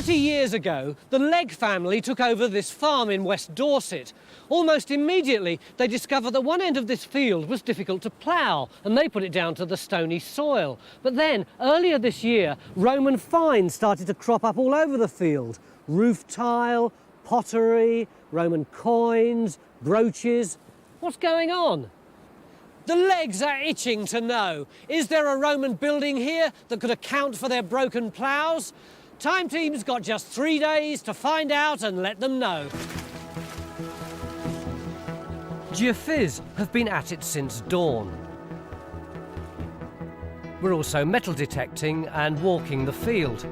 30 years ago, the Legg family took over this farm in West Dorset. Almost immediately, they discovered that one end of this field was difficult to plough, and they put it down to the stony soil. But then, earlier this year, Roman finds started to crop up all over the field. Roof tile, pottery, Roman coins, brooches. What's going on? The Leggs are itching to know. Is there a Roman building here that could account for their broken ploughs? Time Team's got just 3 days to find out and let them know. Geophiz have been at it since dawn. We're also metal detecting and walking the field.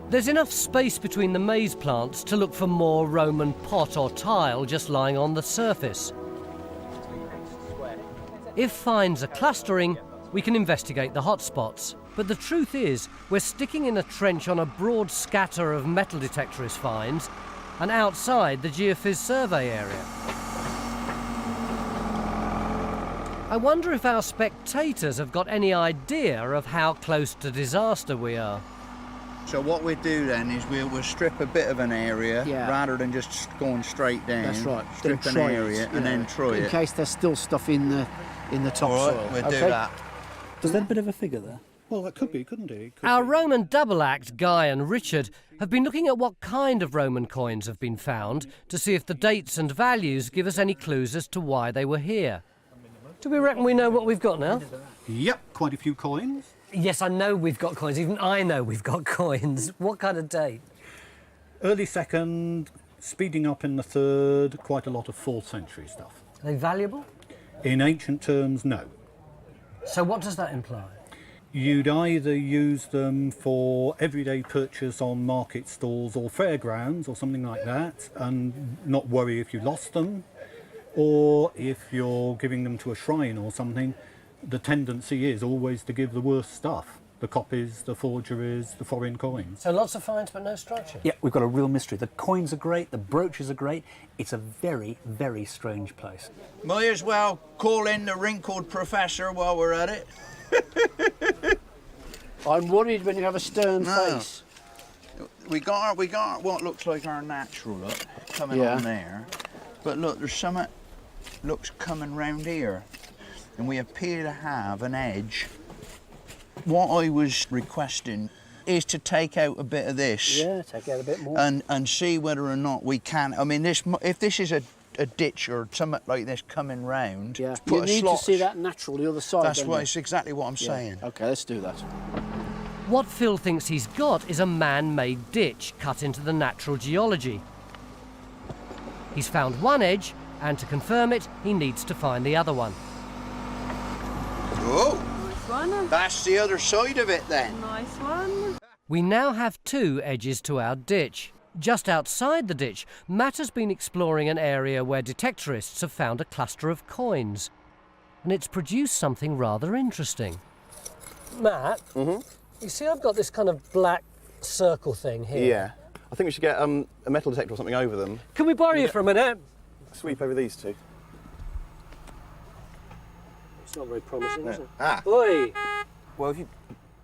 There's enough space between the maize plants to look for more Roman pot or tile just lying on the surface. If finds are clustering, we can investigate the hotspots. But the truth is, we're sticking in a trench on a broad scatter of metal detectorist finds and outside the Geophiz survey area. I wonder if our spectators have got any idea of how close to disaster we are. So what we do then is we'll strip a bit of an area rather than just going straight down. That's right. Strip an area and then try it. In case there's still stuff in the topsoil. All right, we'll do that. Is that a bit of a figure there? Well, that could be, couldn't it? Our Roman double act, Guy and Richard, have been looking at what kind of Roman coins have been found to see if the dates and values give us any clues as to why they were here. Do we reckon we know what we've got now? Yep, quite a few coins. Yes, I know we've got coins. Even I know we've got coins. What kind of date? Early 2nd, speeding up in the 3rd, quite a lot of 4th century stuff. Are they valuable? In ancient terms, no. So what does that imply? You'd either use them for everyday purchase on market stalls or fairgrounds or something like that and not worry if you lost them, or if you're giving them to a shrine or something, the tendency is always to give the worst stuff. The copies, the forgeries, the foreign coins. So lots of finds but no structure? Yeah, we've got a real mystery. The coins are great, the brooches are great. It's a very, very strange place. Might as well call in the wrinkled professor while we're at it. I'm worried when you have a stern face. We got what looks like our natural look coming on there. But look, there's something looks coming round here. And we appear to have an edge. What I was requesting is to take out a bit of this. Yeah, take out a bit more. And see whether or not we can. I mean, if this is a ditch or something like this coming round, you put need a slot. to see that natural, the other side. That's exactly what I'm saying. Okay, let's do that. What Phil thinks he's got is a man-made ditch cut into the natural geology. He's found one edge, and to confirm it, he needs to find the other one. Oh, Nice one. that's the other side of it then. Nice one. We now have 2 edges to our ditch. Just outside the ditch, Matt has been exploring an area where detectorists have found a cluster of coins. And it's produced something rather interesting. Matt, you see I've got this kind of black circle thing here. Yeah. I think we should get a metal detector or something over them. Can we borrow you for a minute? Sweep over these two. It's not very promising, is it? Ah. Oi! Well, if you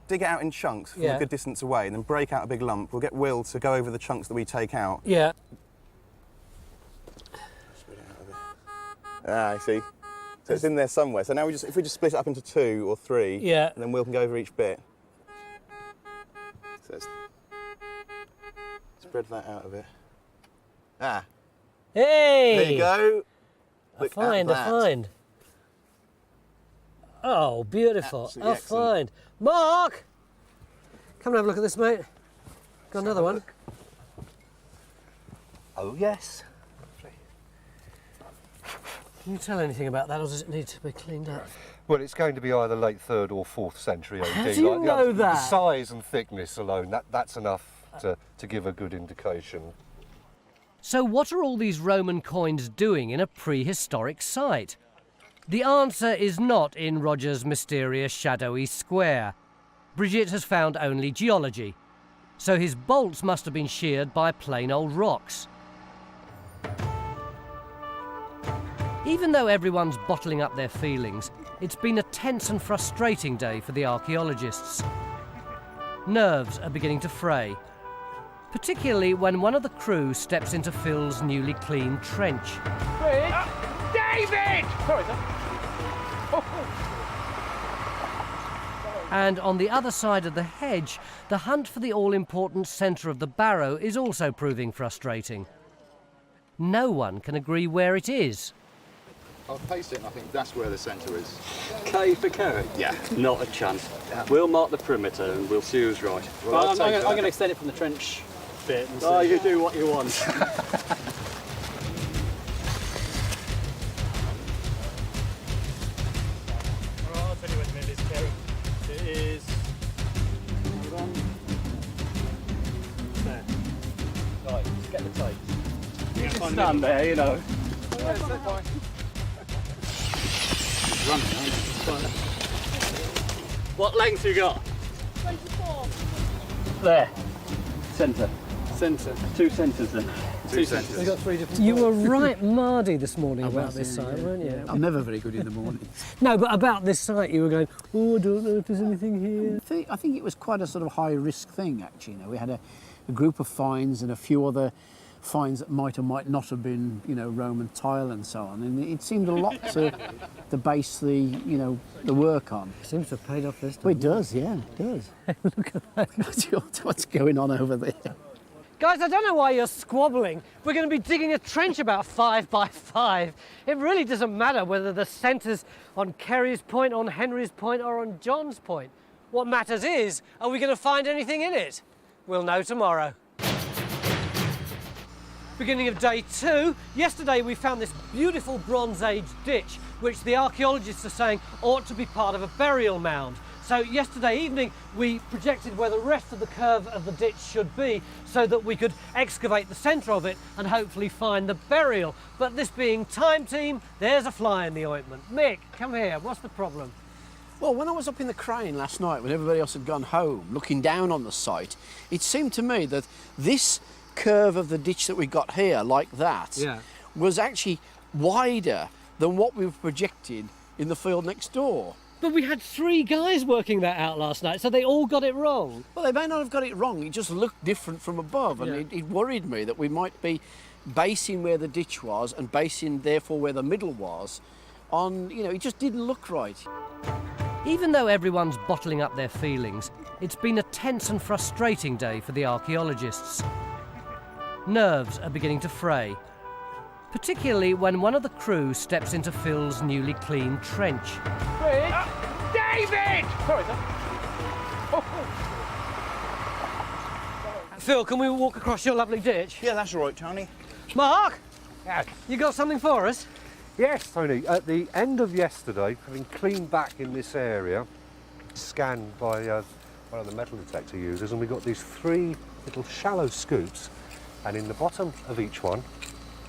dig it out in chunks from Yeah. a good distance away and then break out a big lump, we'll get Will to go over the chunks that we take out. Yeah. Spread it out a bit. Ah, I see. So it's in there somewhere. So now if we just split it up into 2 or 3, Yeah. and then Will can go over each bit. So let's spread that out a bit. Ah, Hey! there you go. A Look at find, that. a find. Oh, beautiful. Absolutely A excellent. find. Mark! Come and have a look at this, mate. Got another one. Oh, yes. Can you tell anything about that, or does it need to be cleaned up? Well, it's going to be either late 3rd or 4th century AD. How do you know the that? size and thickness alone, that's enough to give a good indication. So what are all these Roman coins doing in a prehistoric site? The answer is not in Roger's mysterious shadowy square. Bridget has found only geology, so his bolts must have been sheared by plain old rocks. Even though everyone's bottling up their feelings, it's been a tense and frustrating day for the archaeologists. Nerves are beginning to fray, particularly when one of the crew steps into Phil's newly cleaned trench. David! Sorry, sir. And on the other side of the hedge, the hunt for the all-important centre of the barrow is also proving frustrating. No one can agree where it is. I'll pace it and I think that's where the centre is. K for Kerry? Yeah. Not a chance. We'll mark the perimeter and we'll see who's right. Well, I'm going to extend it from the trench bit. And oh, you do what you want. I'll tell you when the middle is, Kerry. It is... There. Right, just get the tape. You can stand there, you know. What length you got? 24. There. Centre. Centre. 2 centres then. 2 centres. We've got 3 different. You were right mardy this morning about was, this yeah, site, yeah. weren't you? I'm never very good in the morning. No, but about this site you were going, oh, I don't know if there's anything here. I think it was quite a sort of high-risk thing, actually. You know, we had a group of finds and a few other finds that might or might not have been, you know, Roman tile and so on. And it seemed a lot to base the, you know, the work on. Seems to have paid off this time. Well, it does, yeah, it does. Look at that. What's going on over there? Guys, I don't know why you're squabbling. We're going to be digging a trench about 5 by 5. It really doesn't matter whether the centre's on Kerry's Point, on Henry's Point or on John's Point. What matters is, are we going to find anything in it? We'll know tomorrow. Beginning of day 2, yesterday we found this beautiful Bronze Age ditch, which the archaeologists are saying ought to be part of a burial mound. So yesterday evening we projected where the rest of the curve of the ditch should be so that we could excavate the centre of it and hopefully find the burial. But this being time team, there's a fly in the ointment. Mick, come here, what's the problem? Well, when I was up in the crane last night, when everybody else had gone home, looking down on the site, it seemed to me that this curve of the ditch that we got here, like that, was actually wider than what we projected in the field next door. But we had 3 guys working that out last night, so they all got it wrong. Well, they may not have got it wrong, it just looked different from above, and it worried me that we might be basing where the ditch was and basing, therefore, where the middle was on, you know, it just didn't look right. Even though everyone's bottling up their feelings, it's been a tense and frustrating day for the archaeologists. Nerves are beginning to fray, particularly when one of the crew steps into Phil's newly cleaned trench. David! Sorry, sir. Phil, can we walk across your lovely ditch? Yeah, that's all right, Tony. Mark, Yes. you got something for us? Yes, Tony. At the end of yesterday, having cleaned back in this area, scanned by one of the metal detector users, and we got these 3 little shallow scoops, and in the bottom of each one,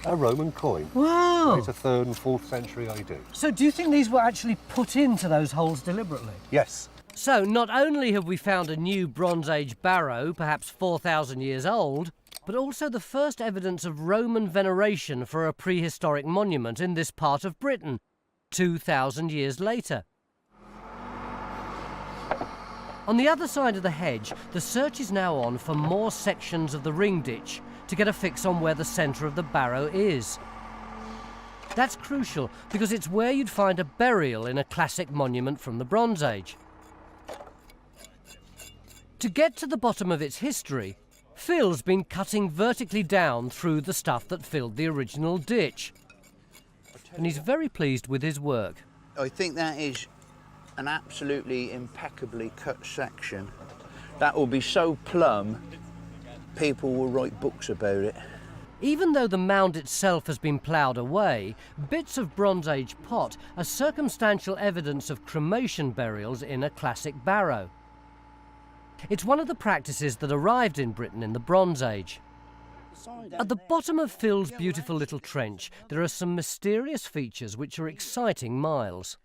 a Roman coin. Wow. It's a 3rd and 4th century AD. So do you think these were actually put into those holes deliberately? Yes. So not only have we found a new Bronze Age barrow, perhaps 4,000 years old, but also the first evidence of Roman veneration for a prehistoric monument in this part of Britain, 2,000 years later. On the other side of the hedge, the search is now on for more sections of the ring ditch to get a fix on where the centre of the barrow is. That's crucial because it's where you'd find a burial in a classic monument from the Bronze Age. To get to the bottom of its history, Phil's been cutting vertically down through the stuff that filled the original ditch. And he's very pleased with his work. I think that is an absolutely impeccably cut section. That will be so plumb, people will write books about it. Even though the mound itself has been ploughed away, bits of Bronze Age pot are circumstantial evidence of cremation burials in a classic barrow. It's one of the practices that arrived in Britain in the Bronze Age. At the bottom of Phil's beautiful little trench, there are some mysterious features which are exciting miles.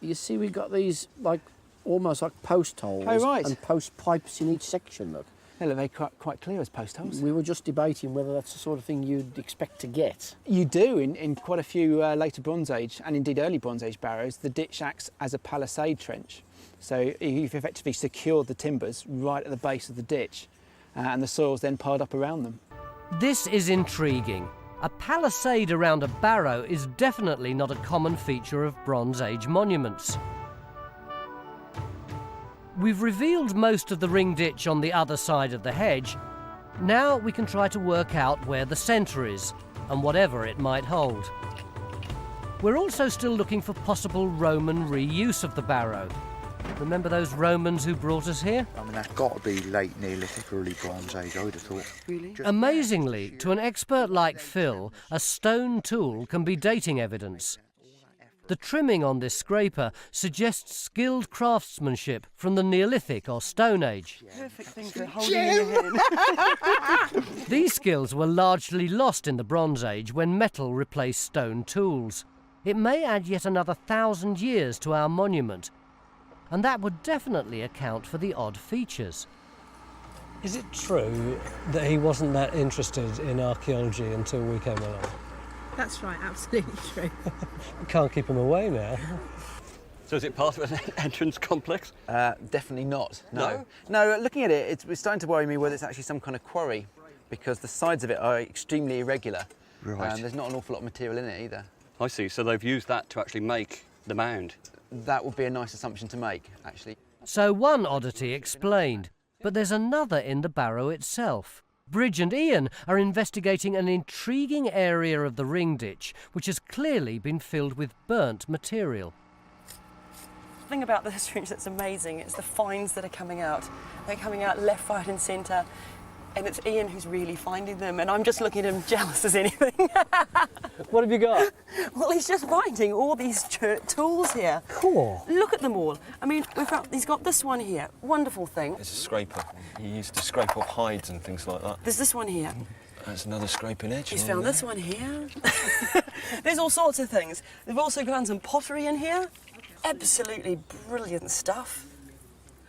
You see, we've got these, like, almost like post holes Oh, right. and post pipes in each section, look. They look very quite clear as post holes. We were just debating whether that's the sort of thing you'd expect to get. You do in quite a few later Bronze Age and indeed early Bronze Age barrows. The ditch acts as a palisade trench. So you've effectively secured the timbers right at the base of the ditch and the soil's then piled up around them. This is intriguing. A palisade around a barrow is definitely not a common feature of Bronze Age monuments. We've revealed most of the ring ditch on the other side of the hedge. Now we can try to work out where the centre is and whatever it might hold. We're also still looking for possible Roman reuse of the barrow. Remember those Romans who brought us here? I mean, that's got to be late Neolithic, early Bronze Age, I would have thought. Really? Amazingly, to an expert like Phil, a stone tool can be dating evidence. The trimming on this scraper suggests skilled craftsmanship from the Neolithic or Stone Age. Perfect thing for holding in your hand. These skills were largely lost in the Bronze Age when metal replaced stone tools. It may add yet another 1,000 years to our monument, and that would definitely account for the odd features. Is it true that he wasn't that interested in archaeology until we came along? That's right, absolutely true. Can't keep him away now. So is it part of an entrance complex? Definitely not, no. No, looking at it, it's starting to worry me whether it's actually some kind of quarry, because the sides of it are extremely irregular. Right. There's not an awful lot of material in it either. I see, so they've used that to actually make the mound. That would be a nice assumption to make, actually. So one oddity explained, but there's another in the barrow itself. Bridge and Ian are investigating an intriguing area of the ring ditch which has clearly been filled with burnt material. The thing about this ring that's amazing is the finds that are coming out. They're coming out left, right and centre, and it's Ian who's really finding them, and I'm just looking at him jealous as anything. What have you got? Well, he's just finding all these tools here. Cool. Look at them all. I mean, he's got this one here, wonderful thing. It's a scraper. He used to scrape off hides and things like that. There's this one here. That's another scraping edge. He's found this one here. There's all sorts of things. They've also found some pottery in here. Absolutely brilliant stuff.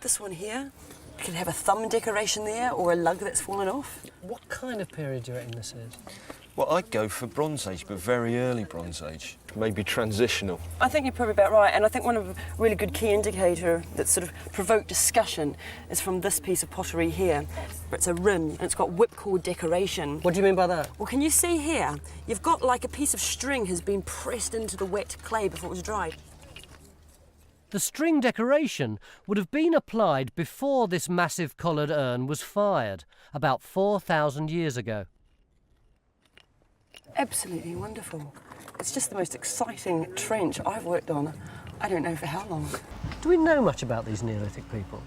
This one here. You could have a thumb decoration there or a lug that's fallen off. What kind of period do you reckon this is? Well, I'd go for Bronze Age, but very early Bronze Age. Maybe transitional. I think you're probably about right, and I think one of a really good key indicator that sort of provoked discussion is from this piece of pottery here. It's a rim, and it's got whipcord decoration. What do you mean by that? Well, can you see here? You've got like a piece of string has been pressed into the wet clay before it was dried. The string decoration would have been applied before this massive collared urn was fired, about 4,000 years ago. Absolutely wonderful. It's just the most exciting trench I've worked on, I don't know for how long. Do we know much about these Neolithic people?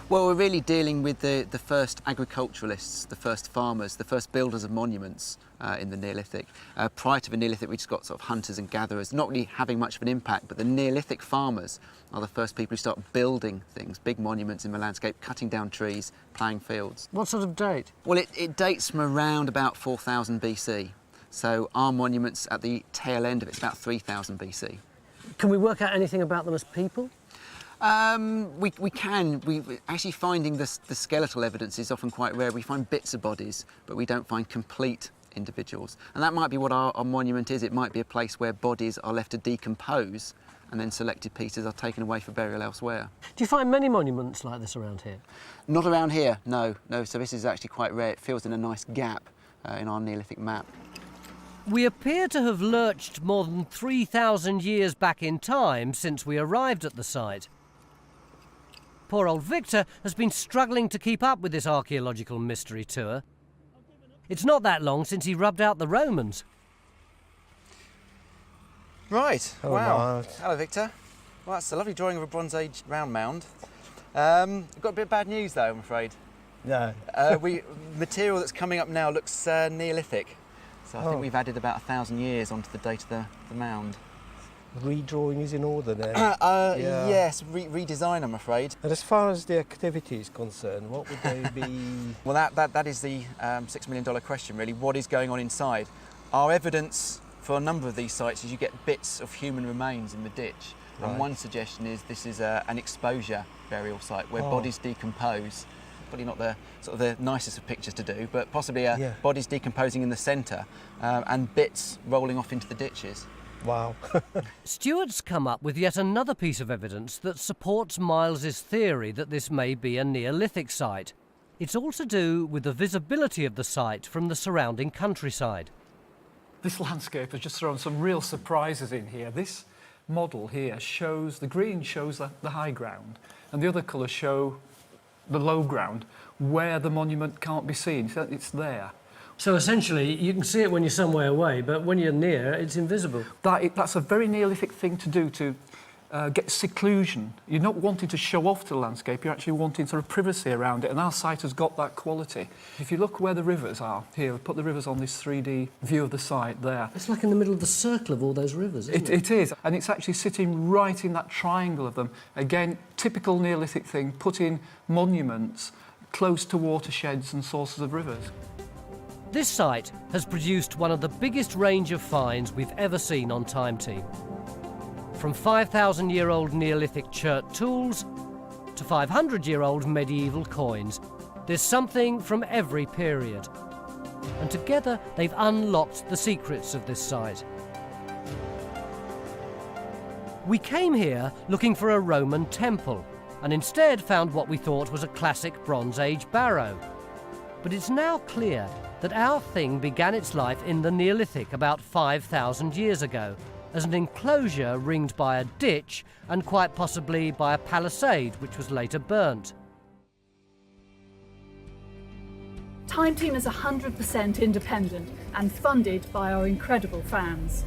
Well, we're really dealing with the first agriculturalists, the first farmers, the first builders of monuments in the Neolithic. Prior to the Neolithic, we just got sort of hunters and gatherers, not really having much of an impact, but the Neolithic farmers are the first people who start building things, big monuments in the landscape, cutting down trees, ploughing fields. What sort of date? Well, it dates from around about 4000 BC. So our monument's at the tail end of it, it's about 3000 BC. Can we work out anything about them as people? We can. Actually finding the skeletal evidence is often quite rare. We find bits of bodies, but we don't find complete individuals. And that might be what our monument is. It might be a place where bodies are left to decompose and then selected pieces are taken away for burial elsewhere. Do you find many monuments like this around here? Not around here, no. So this is actually quite rare. It fills in a nice gap in our Neolithic map. We appear to have lurched more than 3,000 years back in time since we arrived at the site. Poor old Victor has been struggling to keep up with this archaeological mystery tour. It's not that long since he rubbed out the Romans. Right, Oh, wow. wow. Hello, Victor. Well, that's a lovely drawing of a Bronze Age round mound. We've got a bit of bad news, though, I'm afraid. No. Material that's coming up now looks Neolithic. So I think we've added about 1,000 years onto the date of the mound. Redrawing is in order then? Yes, redesign, I'm afraid. And as far as the activity is concerned, what would they be? Well, that is the $6 million question, really. What is going on inside? Our evidence for a number of these sites is you get bits of human remains in the ditch. Right. And one suggestion is this is an exposure burial site where bodies decompose probably not the sort of the nicest of pictures to do, but possibly Yeah. bodies decomposing in the centre and bits rolling off into the ditches. Wow. Stuart's come up with yet another piece of evidence that supports Miles's theory that this may be a Neolithic site. It's all to do with the visibility of the site from the surrounding countryside. This landscape has just thrown some real surprises in here. This model here shows, the green shows the high ground, and the other colours show the low ground, where the monument can't be seen. It's there. So essentially, you can see it when you're somewhere away, but when you're near, it's invisible. That's a very Neolithic thing to do, to get seclusion. You're not wanting to show off to the landscape, you're actually wanting sort of privacy around it, and our site has got that quality. If you look where the rivers are, here, we've put the rivers on this 3D view of the site there. It's like in the middle of the circle of all those rivers, isn't it? It is, and it's actually sitting right in that triangle of them. Again, typical Neolithic thing, putting monuments close to watersheds and sources of rivers. This site has produced one of the biggest range of finds we've ever seen on Time Team. From 5,000-year-old Neolithic chert tools to 500-year-old medieval coins, there's something from every period. And together they've unlocked the secrets of this site. We came here looking for a Roman temple and instead found what we thought was a classic Bronze Age barrow. But it's now clear that our thing began its life in the Neolithic about 5,000 years ago, as an enclosure ringed by a ditch and quite possibly by a palisade which was later burnt. Time Team is 100% independent and funded by our incredible fans.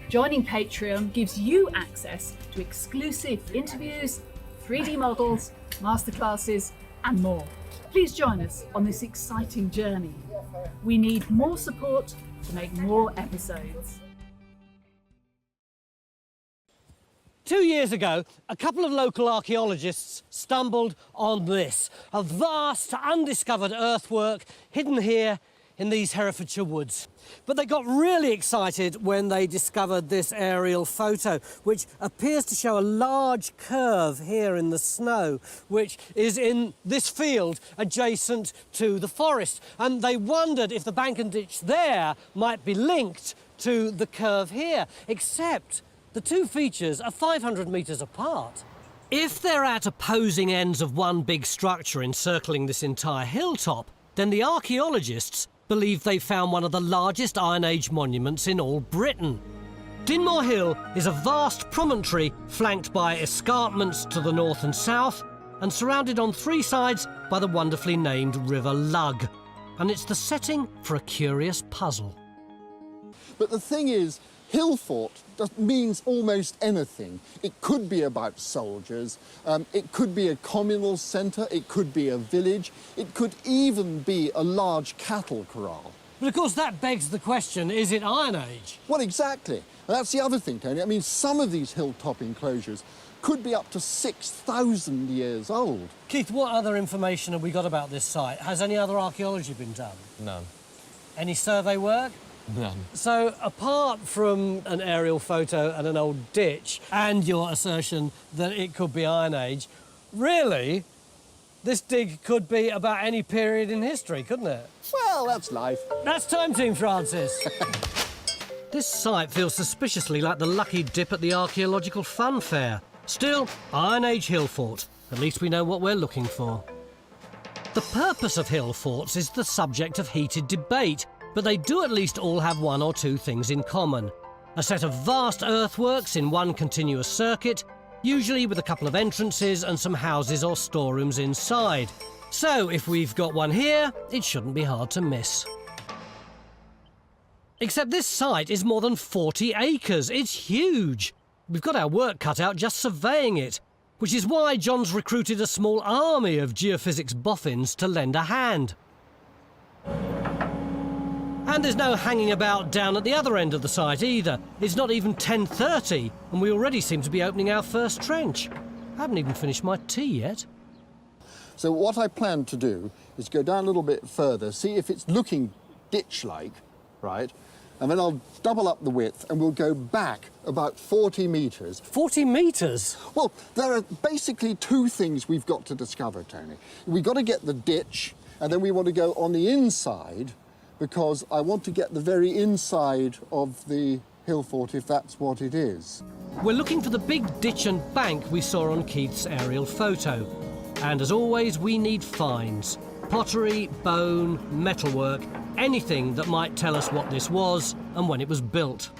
Joining Patreon gives you access to exclusive interviews, 3D models, masterclasses and more. Please join us on this exciting journey. We need more support to make more episodes. 2 years ago, a couple of local archaeologists stumbled on this, a vast undiscovered earthwork hidden here in these Herefordshire woods. But they got really excited when they discovered this aerial photo, which appears to show a large curve here in the snow, which is in this field adjacent to the forest. And they wondered if the bank and ditch there might be linked to the curve here, except the two features are 500 metres apart. If they're at opposing ends of one big structure encircling this entire hilltop, then the archaeologists believe they found one of the largest Iron Age monuments in all Britain. Dinmore Hill is a vast promontory flanked by escarpments to the north and south and surrounded on three sides by the wonderfully named River Lug. And it's the setting for a curious puzzle. But the thing is, hill fort means almost anything. It could be about soldiers, it could be a communal centre, it could be a village, it could even be a large cattle corral. But of course that begs the question, is it Iron Age? Well, exactly. And that's the other thing, Tony. I mean, some of these hilltop enclosures could be up to 6,000 years old. Keith, what other information have we got about this site? Has any other archaeology been done? None. Any survey work? None. So, apart from an aerial photo and an old ditch, and your assertion that it could be Iron Age, really, this dig could be about any period in history, couldn't it? Well, that's life. That's Time Team, Francis. This site feels suspiciously like the lucky dip at the Archaeological Fun Fair. Still, Iron Age hill fort. At least we know what we're looking for. The purpose of hill forts is the subject of heated debate, but they do at least all have one or two things in common. A set of vast earthworks in one continuous circuit, usually with a couple of entrances and some houses or storerooms inside. So if we've got one here, it shouldn't be hard to miss. Except this site is more than 40 acres. It's huge. We've got our work cut out just surveying it, which is why John's recruited a small army of geophysics boffins to lend a hand. And there's no hanging about down at the other end of the site either. It's not even 10:30, and we already seem to be opening our first trench. I haven't even finished my tea yet. So what I plan to do is go down a little bit further, see if it's looking ditch-like, right? and then I'll double up the width and we'll go back about 40 metres. 40 metres? Well, there are basically two things we've got to discover, Tony. We've got to get the ditch, and then we want to go on the inside, because I want to get the very inside of the hill fort, if that's what it is. We're looking for the big ditch and bank we saw on Keith's aerial photo. And as always, we need finds. Pottery, bone, metalwork, anything that might tell us what this was and when it was built.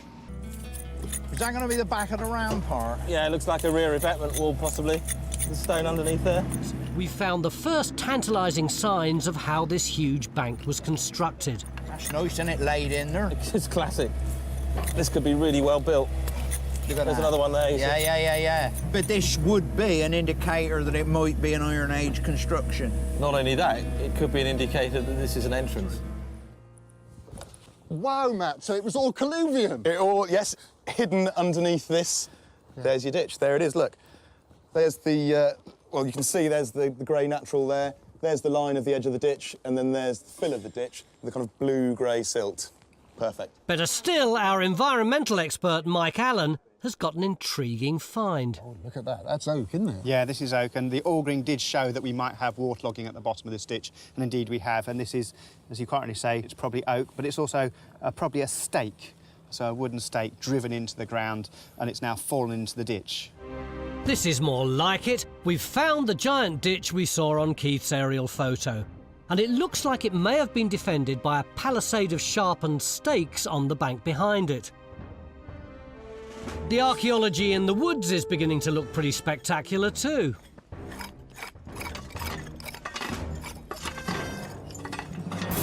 Is that going to be the back of the rampart? Yeah, it looks like a rear revetment wall, possibly. The stone underneath there. We found the first tantalising signs of how this huge bank was constructed. That's nice, isn't it, laid in there? It's classic. This could be really well built. Look at There's that. another one there. Yeah. But this would be an indicator that it might be an Iron Age construction. Not only that, it could be an indicator that this is an entrance. Wow, Matt, so it was all colluvium. It all, yes, hidden underneath this. Yeah. There's your ditch. There it is, look. There's the, well, you can see there's the grey natural there. There's the line of the edge of the ditch, and then there's the fill of the ditch, the kind of blue-grey silt. Perfect. Better still, our environmental expert, Mike Allen, has got an intriguing find. Oh, look at that. That's oak, isn't it? Yeah, this is oak, and the auguring did show that we might have waterlogging at the bottom of this ditch, and indeed we have. And this is, as you quite rightly say, it's probably oak, but it's also probably a stake, so a wooden stake driven into the ground, and it's now fallen into the ditch. This is more like it. We've found the giant ditch we saw on Keith's aerial photo. And it looks like it may have been defended by a palisade of sharpened stakes on the bank behind it. The archaeology in the woods is beginning to look pretty spectacular too.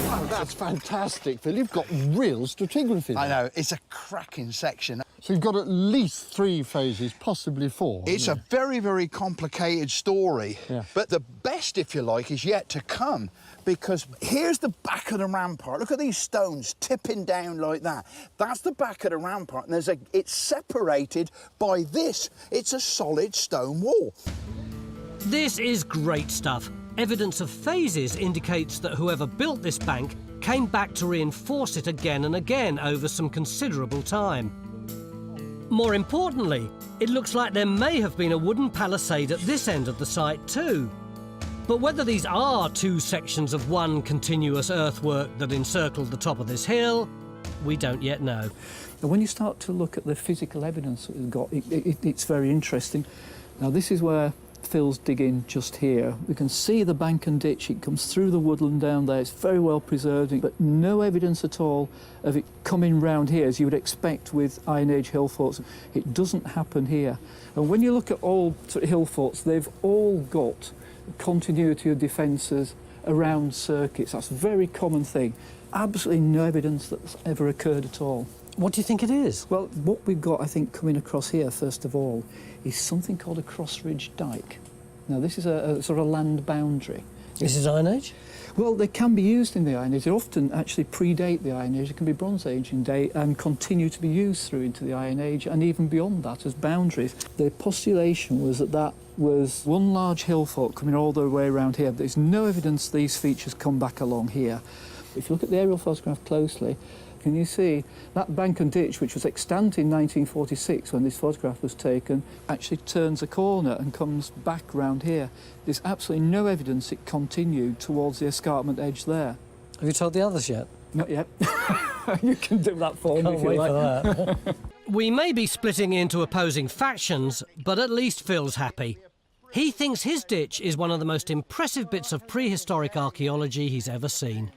Wow, that's fantastic, Phil. You've got real stratigraphy there. I know, it's a cracking section. So you've got at least 3 phases, possibly 4. It's a very, very complicated story. Yeah. But the best, if you like, is yet to come. Because here's the back of the rampart. Look at these stones tipping down like that. That's the back of the rampart, and it's separated by this. It's a solid stone wall. This is great stuff. Evidence of phases indicates that whoever built this bank came back to reinforce it again and again over some considerable time. More importantly, it looks like there may have been a wooden palisade at this end of the site too. But whether these are 2 sections of one continuous earthwork that encircled the top of this hill, we don't yet know. And when you start to look at the physical evidence that we've got, it's very interesting. Now, this is where Phil's digging just here. We can see the bank and ditch. It comes through the woodland down there. It's very well preserved, but no evidence at all of it coming round here, as you would expect with Iron Age hill forts. It doesn't happen here. And when you look at all hill forts, they've all got continuity of defences around circuits. That's a very common thing. Absolutely no evidence that's ever occurred at all. What do you think it is? Well, what we've got, I think, coming across here, first of all, is something called a cross-ridge dyke. Now, this is a sort of land boundary. This is Iron Age? Well, they can be used in the Iron Age. They often actually predate the Iron Age. They can be Bronze Age in date and continue to be used through into the Iron Age and even beyond that as boundaries. The postulation was that that was one large hill fort coming all the way around here. There's no evidence these features come back along here. If you look at the aerial photograph closely, can you see that bank and ditch, which was extant in 1946 when this photograph was taken, actually turns a corner and comes back round here. There's absolutely no evidence it continued towards the escarpment edge there. Have you told the others yet? Not yet. You can do that for me if you wait like. for that. We may be splitting into opposing factions, but at least Phil's happy. He thinks his ditch is one of the most impressive bits of prehistoric archaeology he's ever seen.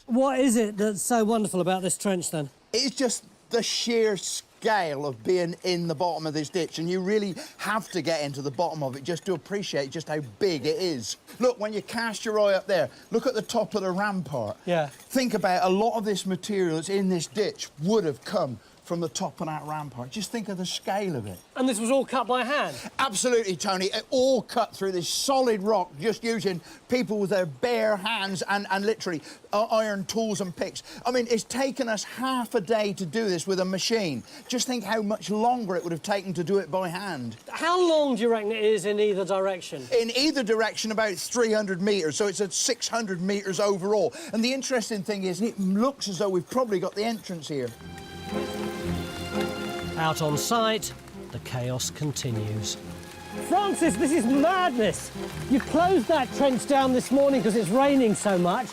What is it that's so wonderful about this trench, then? It's just the sheer scale of being in the bottom of this ditch, and you really have to get into the bottom of it just to appreciate just how big it is. Look, when you cast your eye up there, look at the top of the rampart. Yeah. Think about a lot of this material that's in this ditch would have come from the top of that rampart. Just think of the scale of it. And this was all cut by hand? Absolutely, Tony. It all cut through this solid rock, just using people with their bare hands and literally iron tools and picks. I mean, it's taken us half a day to do this with a machine. Just think how much longer it would have taken to do it by hand. How long do you reckon it is in either direction? In either direction, about 300 metres, so it's at 600 metres overall. And the interesting thing is, it looks as though we've probably got the entrance here. Out on site, the chaos continues. Francis, this is madness! You closed that trench down this morning because it's raining so much,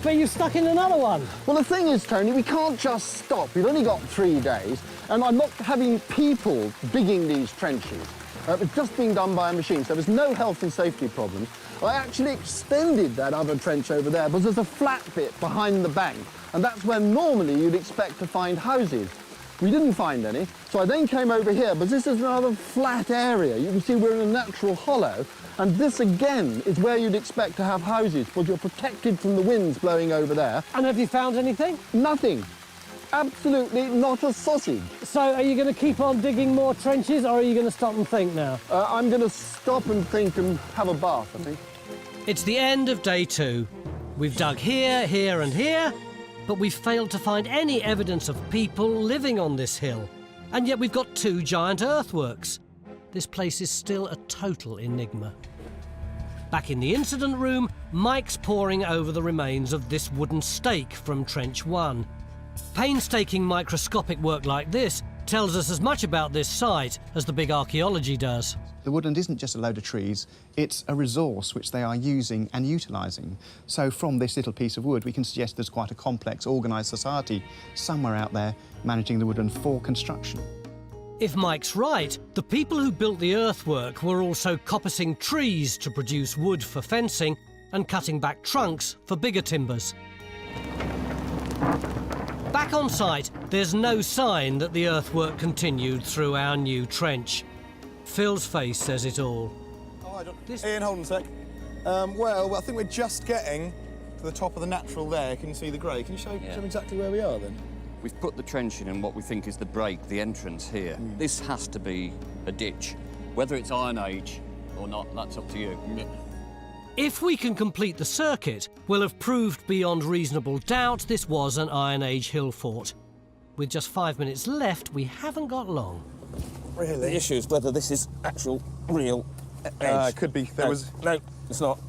but you're stuck in another one. Well, the thing is, Tony, we can't just stop. We've only got 3 days, and I'm not having people digging these trenches. It's just being done by a machine, so there's no health and safety problems. I actually extended that other trench over there because there's a flat bit behind the bank, and that's where normally you'd expect to find houses. We didn't find any, so I then came over here, but this is another flat area. You can see we're in a natural hollow, and this again is where you'd expect to have houses, because you're protected from the winds blowing over there. And have you found anything? Nothing. Absolutely not a sausage. So are you going to keep on digging more trenches, or are you going to stop and think now? I'm going to stop and think and have a bath, I think. It's the end of day 2. We've dug here, here and here, but we've failed to find any evidence of people living on this hill. And yet we've got 2 giant earthworks. This place is still a total enigma. Back in the incident room, Mike's poring over the remains of this wooden stake from Trench 1. Painstaking microscopic work like this tells us as much about this site as the big archaeology does. The woodland isn't just a load of trees, it's a resource which they are using and utilising. So from this little piece of wood, we can suggest there's quite a complex, organised society somewhere out there managing the woodland for construction. If Mike's right, the people who built the earthwork were also coppicing trees to produce wood for fencing and cutting back trunks for bigger timbers. Back on site, there's no sign that the earthwork continued through our new trench. Phil's face says it all. Oh, hi, John. Ian, hold on a sec. Well, I think we're just getting to the top of the natural there. Can you see the grey? Can you show me exactly where we are, then? We've put the trench in what we think is the break, the entrance here. This has to be a ditch. Whether it's Iron Age or not, that's up to you. If we can complete the circuit, we'll have proved beyond reasonable doubt this was an Iron Age hill fort. With just 5 minutes left, we haven't got long. Really? The issue is whether this is actual, real edge. It could be. No, it's not.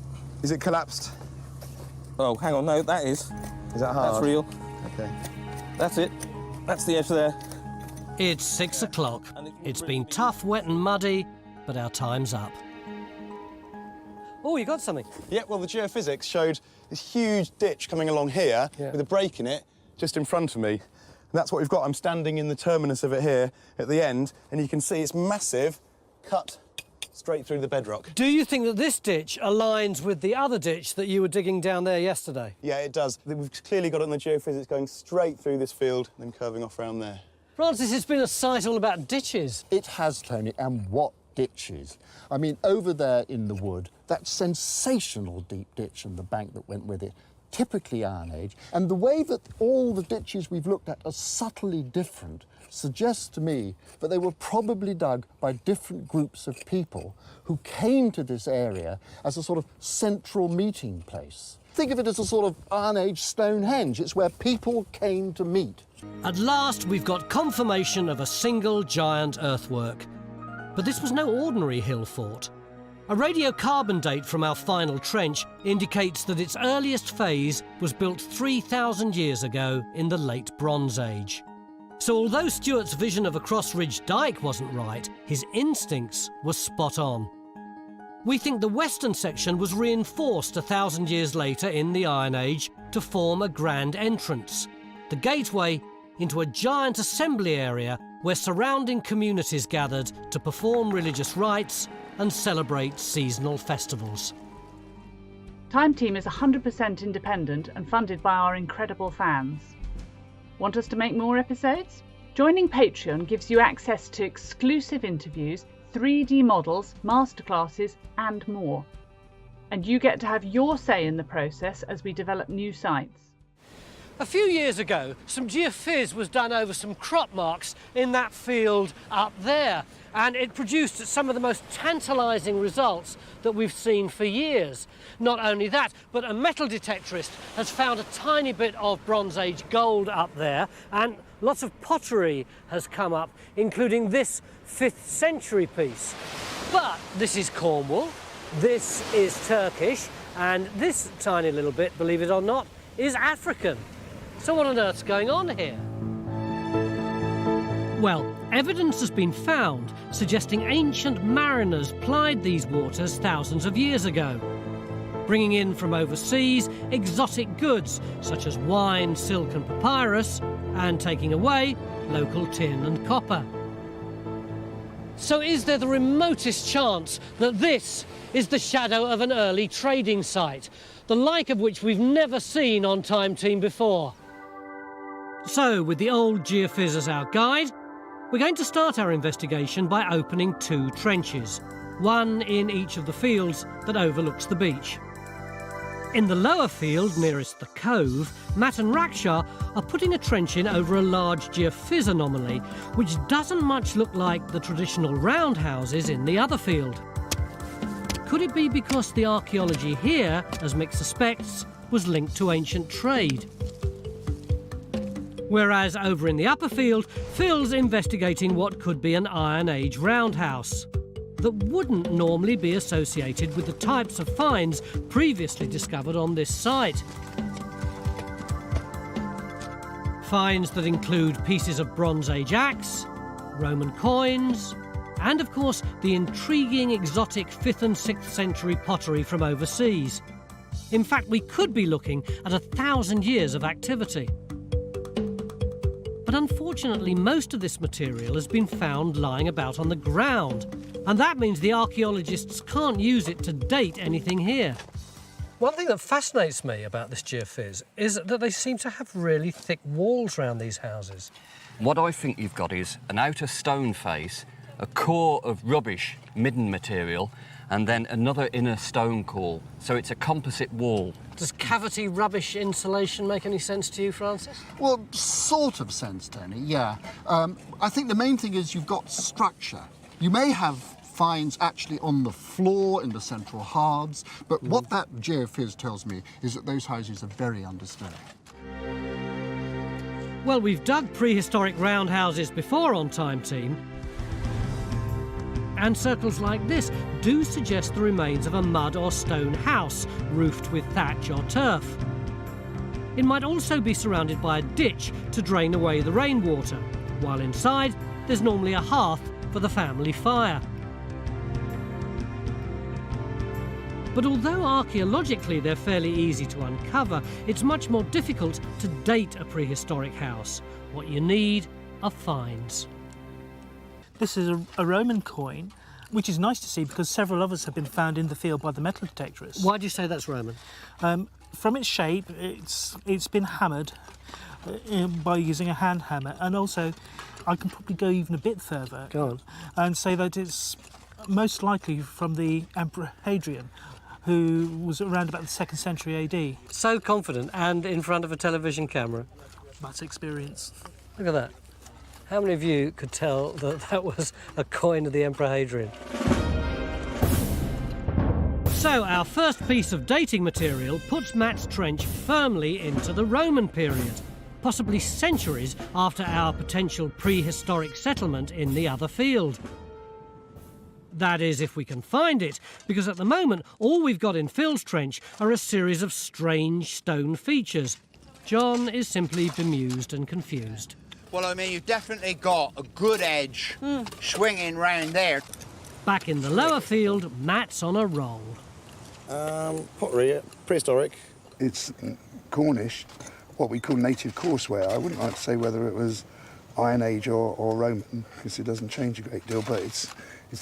Is it collapsed? Oh, hang on, no, that is. Is that hard? That's real. OK. That's it. That's the edge there. It's 6 o'clock. It's been tough, wet and muddy, but our time's up. Oh, you got something? Yeah, well, the geophysics showed this huge ditch coming along here with a break in it just in front of me. And that's what we've got. I'm standing in the terminus of it here at the end, and you can see it's massive, cut straight through the bedrock. Do you think that this ditch aligns with the other ditch that you were digging down there yesterday? Yeah, it does. We've clearly got it in the geophysics going straight through this field and then curving off around there. Francis, it's been a site all about ditches. It has, Tony, and what ditches. I mean, over there in the wood, that sensational deep ditch and the bank that went with it, typically Iron Age, and the way that all the ditches we've looked at are subtly different suggests to me that they were probably dug by different groups of people who came to this area as a sort of central meeting place. Think of it as a sort of Iron Age Stonehenge. It's where people came to meet. At last, we've got confirmation of a single giant earthwork. But this was no ordinary hill fort. A radiocarbon date from our final trench indicates that its earliest phase was built 3,000 years ago in the late Bronze Age. So although Stuart's vision of a cross-ridge dike wasn't right, his instincts were spot on. We think the western section was reinforced 1,000 years later in the Iron Age to form a grand entrance, the gateway into a giant assembly area where surrounding communities gathered to perform religious rites and celebrate seasonal festivals. Time Team is 100% independent and funded by our incredible fans. Want us to make more episodes? Joining Patreon gives you access to exclusive interviews, 3D models, masterclasses and more. And you get to have your say in the process as we develop new sites. A few years ago, some geophys was done over some crop marks in that field up there, and it produced some of the most tantalising results that we've seen for years. Not only that, but a metal detectorist has found a tiny bit of Bronze Age gold up there, and lots of pottery has come up, including this 5th century piece. But this is Cornwall, this is Turkish, and this tiny little bit, believe it or not, is African. So what on earth's going on here? Well, evidence has been found suggesting ancient mariners plied these waters thousands of years ago, bringing in from overseas exotic goods such as wine, silk and papyrus, and taking away local tin and copper. So is there the remotest chance that this is the shadow of an early trading site, the like of which we've never seen on Time Team before? So, with the old geophys as our guide, we're going to start our investigation by opening 2 trenches, one in each of the fields that overlooks the beach. In the lower field, nearest the cove, Matt and Rakshar are putting a trench in over a large geophys anomaly, which doesn't much look like the traditional roundhouses in the other field. Could it be because the archaeology here, as Mick suspects, was linked to ancient trade? Whereas over in the upper field, Phil's investigating what could be an Iron Age roundhouse that wouldn't normally be associated with the types of finds previously discovered on this site. Finds that include pieces of Bronze Age axe, Roman coins, and of course the intriguing exotic 5th and 6th century pottery from overseas. In fact, we could be looking at 1,000 years of activity. But unfortunately, most of this material has been found lying about on the ground, and that means the archaeologists can't use it to date anything here. One thing that fascinates me about this geophys is that they seem to have really thick walls around these houses. What I think you've got is an outer stone face, a core of rubbish midden material, and then another inner stone core. So it's a composite wall. Does cavity rubbish insulation make any sense to you, Francis? Well, sort of sense, Tony, yeah. I think the main thing is you've got structure. You may have finds actually on the floor in the central hearths, but what that geophys tells me is that those houses are very undisturbed. Well, we've dug prehistoric roundhouses before on Time Team, and circles like this do suggest the remains of a mud or stone house roofed with thatch or turf. It might also be surrounded by a ditch to drain away the rainwater, while inside there's normally a hearth for the family fire. But although archaeologically they're fairly easy to uncover, it's much more difficult to date a prehistoric house. What you need are finds. This is a Roman coin, which is nice to see because several others have been found in the field by the metal detectorists. Why do you say that's Roman? From its shape, it's been hammered by using a hand hammer, and also I can probably go even a bit further. Go on. And say that it's most likely from the Emperor Hadrian, who was around about the 2nd century AD. So confident, and in front of a television camera. That's experience. Look at that. How many of you could tell that that was a coin of the Emperor Hadrian? So our first piece of dating material puts Matt's trench firmly into the Roman period, possibly centuries after our potential prehistoric settlement in the other field. That is, if we can find it, because at the moment all we've got in Phil's trench are a series of strange stone features. John is simply bemused and confused. Well, I mean, you've definitely got a good edge swinging round there. Back in the lower field, Matt's on a roll. Pottery, prehistoric. It's Cornish, what we call native courseware. I wouldn't like to say whether it was Iron Age or Roman, because it doesn't change a great deal, but it's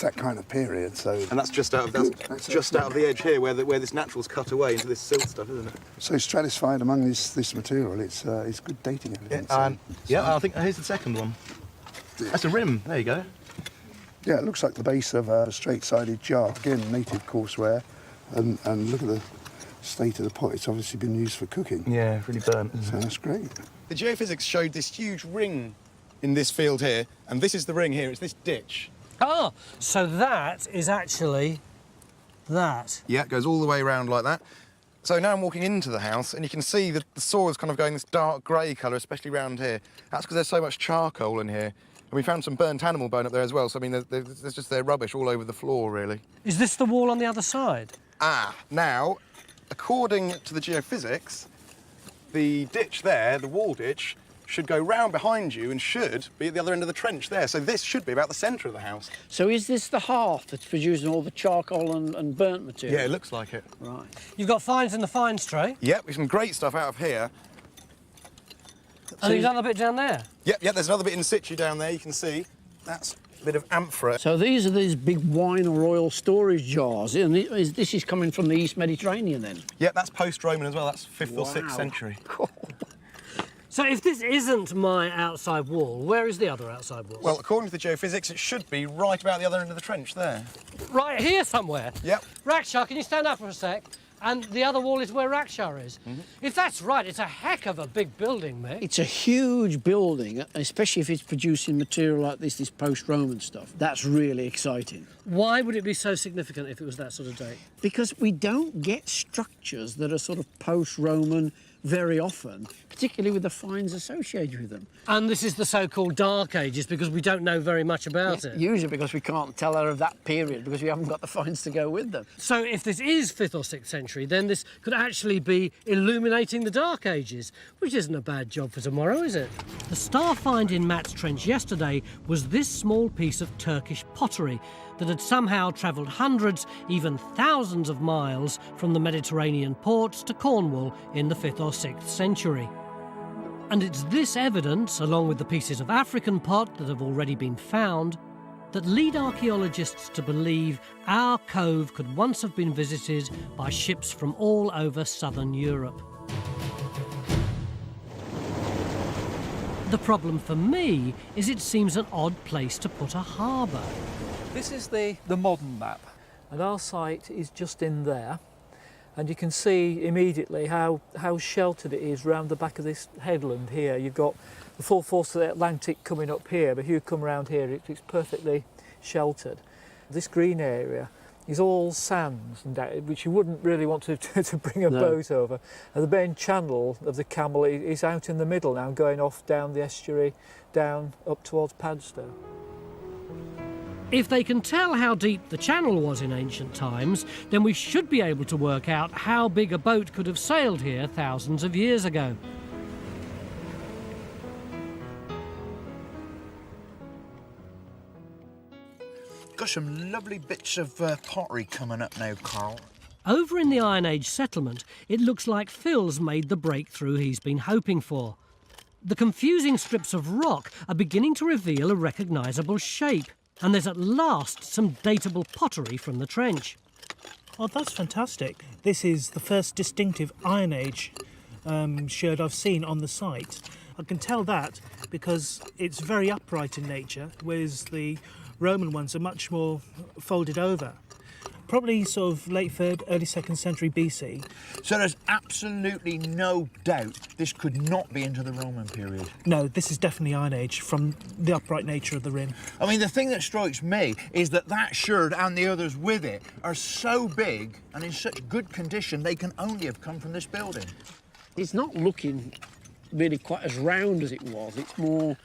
that kind of period. So, and that's just out of the edge here, where this natural's cut away into this silt stuff, isn't it? So stratified among this material, it's good dating evidence. Yeah, I think here's the second one. That's a rim. There you go. Yeah, it looks like the base of a straight-sided jar. Again, native courseware, and look at the state of the pot. It's obviously been used for cooking. Yeah, really burnt. So that's great. The geophysics showed this huge ring in this field here, and this is the ring here. It's this ditch. Ah, so that is actually that. Yeah, it goes all the way around like that. So now I'm walking into the house, and you can see that the soil's kind of going this dark grey colour, especially around here. That's because there's so much charcoal in here. And we found some burnt animal bone up there as well, so I mean, there's just their rubbish all over the floor, really. Is this the wall on the other side? Ah, now, according to the geophysics, the ditch there, the wall ditch, should go round behind you and should be at the other end of the trench there. So this should be about the centre of the house. So is this the hearth that's producing all the charcoal and burnt material? Yeah, it looks like it. Right. You've got finds in the finds tray? Yep, there's some great stuff out of here. And there's another bit down there? Yep, there's another bit in situ down there, you can see. That's a bit of amphora. So these are these big wine or oil storage jars, and this is coming from the East Mediterranean then? Yep, that's post-Roman as well, that's 5th or Wow. 6th century. So if this isn't my outside wall, where is the other outside wall? Well, according to the geophysics, it should be right about the other end of the trench there. Right here somewhere? Yep. Rackshire, can you stand up for a sec? And the other wall is where Rackshire is. If that's right, it's a heck of a big building, mate. It's a huge building, especially if it's producing material like this post-Roman stuff. That's really exciting. Why would it be so significant if it was that sort of date? Because we don't get structures that are sort of post-Roman very often, particularly with the finds associated with them. And this is the so-called Dark Ages because we don't know very much about it. Usually because we can't tell her of that period because we haven't got the finds to go with them. So if this is 5th or 6th century, then this could actually be illuminating the Dark Ages, which isn't a bad job for tomorrow, is it? The star find in Matt's trench yesterday was this small piece of Turkish pottery that had somehow travelled hundreds, even thousands of miles from the Mediterranean ports to Cornwall in the 5th or 6th century. And it's this evidence, along with the pieces of African pot that have already been found, that lead archaeologists to believe our cove could once have been visited by ships from all over southern Europe. The problem for me is it seems an odd place to put a harbour. This is the modern map, and our site is just in there. And you can see immediately how sheltered it is round the back of this headland here. You've got the full force of the Atlantic coming up here, but if you come round here, it's perfectly sheltered. This green area is all sands, which you wouldn't really want to bring a boat over. And the main channel of the Camel is out in the middle now, going off down the estuary, down up towards Padstow. If they can tell how deep the channel was in ancient times, then we should be able to work out how big a boat could have sailed here thousands of years ago. Got some lovely bits of pottery coming up now, Carl. Over in the Iron Age settlement, it looks like Phil's made the breakthrough he's been hoping for. The confusing strips of rock are beginning to reveal a recognisable shape, and there's at last some datable pottery from the trench. Oh, that's fantastic. This is the first distinctive Iron Age sherd I've seen on the site. I can tell that because it's very upright in nature, whereas the Roman ones are much more folded over. Probably sort of late 3rd, early 2nd century BC. So there's absolutely no doubt this could not be into the Roman period? No, this is definitely Iron Age from the upright nature of the rim. I mean, the thing that strikes me is that sherd and the others with it are so big and in such good condition they can only have come from this building. It's not looking really quite as round as it was. It's more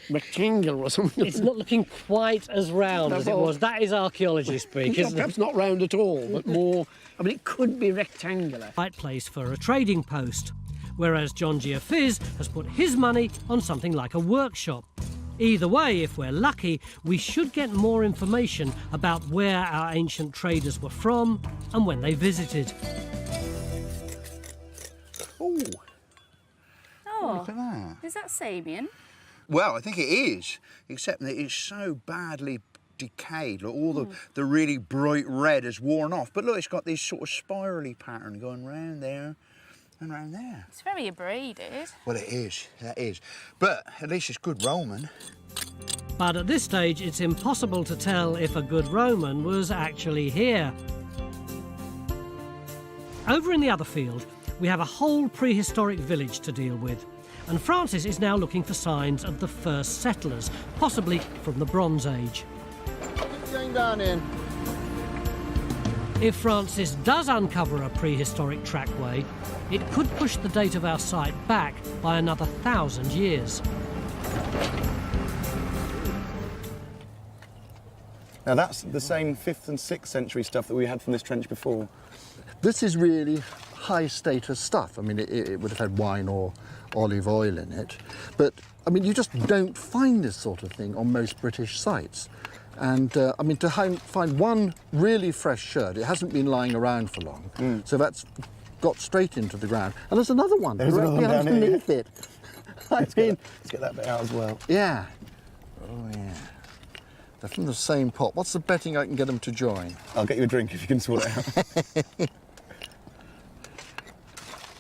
rectangular or something. It's not looking quite as round as it was. That is archaeology speak, isn't it? Perhaps not round at all, but more... I mean, it could be rectangular. Right place for a trading post, whereas John Geophyz has put his money on something like a workshop. Either way, if we're lucky, we should get more information about where our ancient traders were from and when they visited. Oh, Oh, look at that. Is that Samian? Well, I think it is, except that it's so badly decayed. Look, all the really bright red has worn off. But look, it's got this sort of spirally pattern going round there and round there. It's very abraded. Well, it is, that is. But at least it's good Roman. But at this stage, it's impossible to tell if a good Roman was actually here. Over in the other field, we have a whole prehistoric village to deal with, and Francis is now looking for signs of the first settlers, possibly from the Bronze Age. Going down in. If Francis does uncover a prehistoric trackway, it could push the date of our site back by another 1,000 years. Now that's the same 5th and 6th century stuff that we had from this trench before. This is really high status stuff. I mean, it would have had wine or olive oil in it. But, I mean, you just don't find this sort of thing on most British sites. And, I mean, to find one really fresh sherd, it hasn't been lying around for long. So that's got straight into the ground. And there's another one directly underneath it. Let's get that bit out as well. Yeah. Oh, yeah. They're from the same pot. What's the betting I can get them to join? I'll get you a drink if you can sort it out.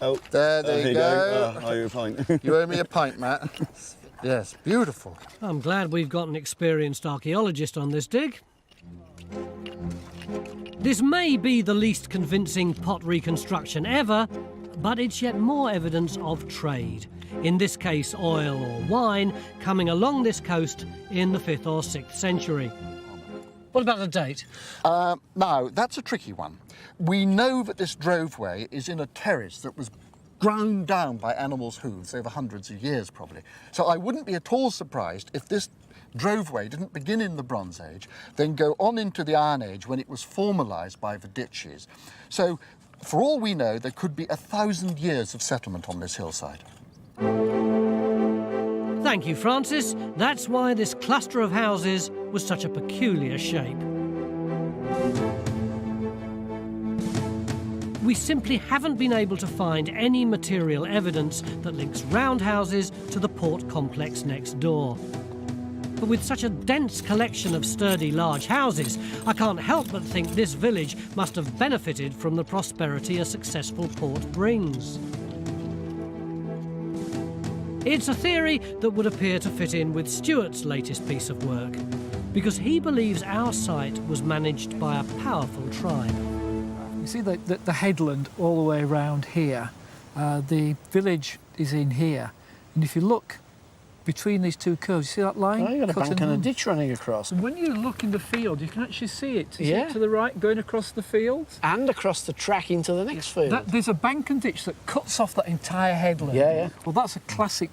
Oh, there you go. Oh, you're fine. You owe me a pint, Matt. Yes, beautiful. I'm glad we've got an experienced archaeologist on this dig. This may be the least convincing pot reconstruction ever, but it's yet more evidence of trade. In this case, oil or wine, coming along this coast in the 5th or 6th century. What about the date? Now, that's a tricky one. We know that this droveway is in a terrace that was ground down by animals' hooves over hundreds of years, probably. So I wouldn't be at all surprised if this droveway didn't begin in the Bronze Age, then go on into the Iron Age when it was formalised by the ditches. So, for all we know, there could be 1,000 years of settlement on this hillside. Thank you, Francis. That's why this cluster of houses was such a peculiar shape. We simply haven't been able to find any material evidence that links roundhouses to the port complex next door. But with such a dense collection of sturdy large houses, I can't help but think this village must have benefited from the prosperity a successful port brings. It's a theory that would appear to fit in with Stuart's latest piece of work, because he believes our site was managed by a powerful tribe. You see the headland all the way around here. The village is in here, and if you look between these two curves, you see that line? Oh, you've got a bank and a ditch running across. And when you look in the field, you can actually see it. See Yeah. it to the right, going across the fields? And across the track into the next field. There's a bank and ditch that cuts off that entire headland. Yeah, yeah. Well, that's a classic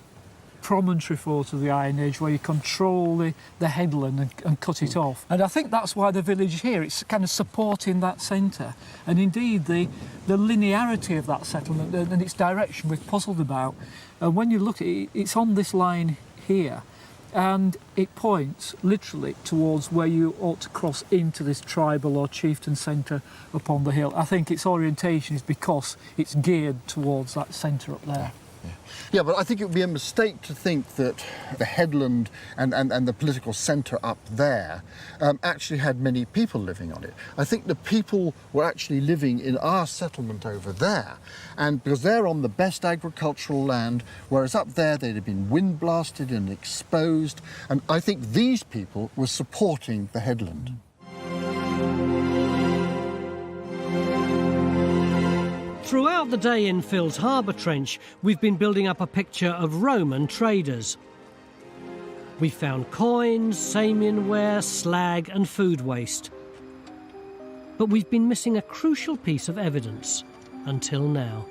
promontory fort of the Iron Age, where you control the headland and cut it off. And I think that's why the village is here. It's kind of supporting that centre. And indeed, the linearity of that settlement and its direction we've puzzled about. And when you look at it, it's on this line here. And it points literally towards where you ought to cross into this tribal or chieftain centre upon the hill. I think its orientation is because it's geared towards that centre up there. Yeah, but I think it would be a mistake to think that the headland and the political centre up there actually had many people living on it. I think the people were actually living in our settlement over there, and because they're on the best agricultural land, whereas up there they'd have been wind blasted and exposed, and I think these people were supporting the headland. Throughout the day in Phil's Harbour Trench, we've been building up a picture of Roman traders. We found coins, Samian ware, slag and food waste. But we've been missing a crucial piece of evidence until now.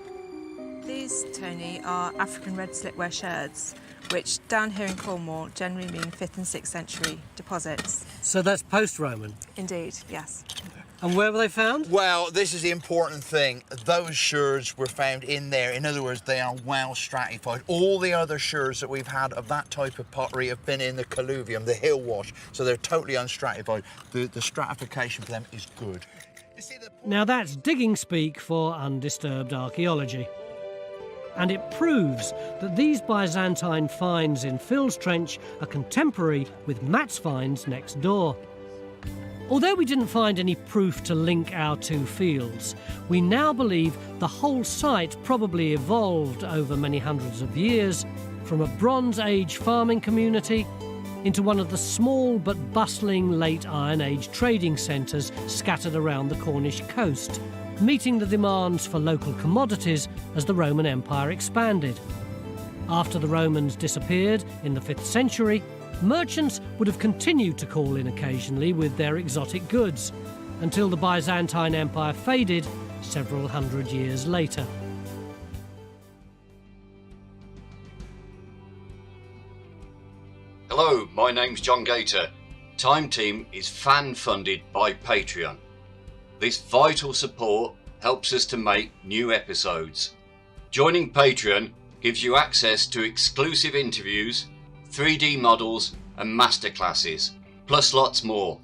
These, Tony, are African red slipware sherds, which down here in Cornwall generally mean 5th and 6th century deposits. So that's post-Roman? Indeed, yes. And where were they found? Well, this is the important thing. Those sherds were found in there. In other words, they are well stratified. All the other sherds that we've had of that type of pottery have been in the colluvium, the hill wash, so they're totally unstratified. The stratification for them is good. Now that's digging speak for undisturbed archaeology. And it proves that these Byzantine finds in Phil's Trench are contemporary with Matt's finds next door. Although we didn't find any proof to link our two fields, we now believe the whole site probably evolved over many hundreds of years from a Bronze Age farming community into one of the small but bustling late Iron Age trading centres scattered around the Cornish coast, meeting the demands for local commodities as the Roman Empire expanded. After the Romans disappeared in the 5th century, merchants would have continued to call in occasionally with their exotic goods, until the Byzantine Empire faded several hundred years later. Hello, my name's John Gator. Time Team is fan-funded by Patreon. This vital support helps us to make new episodes. Joining Patreon gives you access to exclusive interviews, 3D models and masterclasses, plus lots more.